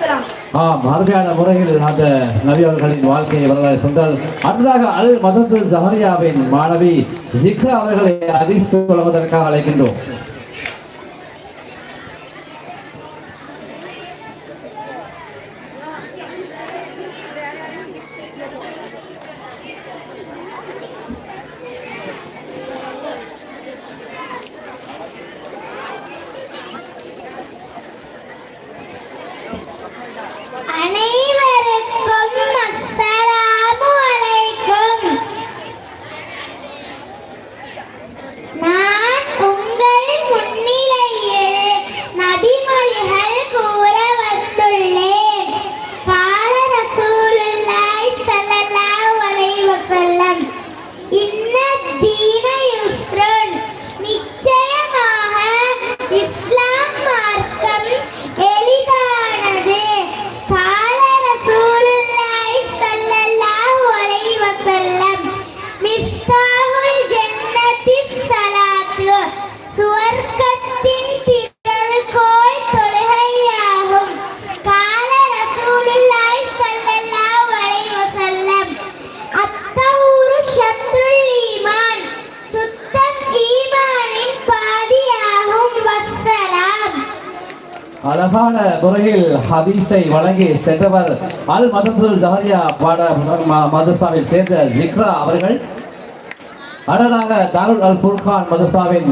அருமையான முறையில் அந்த நபி அவர்களின் வாழ்க்கையை வரலாறு சொன்னால் அடுத்ததாக அல் மதத்துல் ஜஹரியாவின் மாணவி ஜிக்ரா அவர்களை ஹதீஸ் சொல்வதற்காக அழைக்கின்றோம். அழகான முறையில் ஹதீஸை வழங்கி சென்றவர் அல் மதத்துல் ஜஹரியா மதரசாவில் சேர்ந்த ஜிக்ரா அவர்கள். அடுத்ததாக தாருல் அல் ஃபுர்கான் மதரசாவின்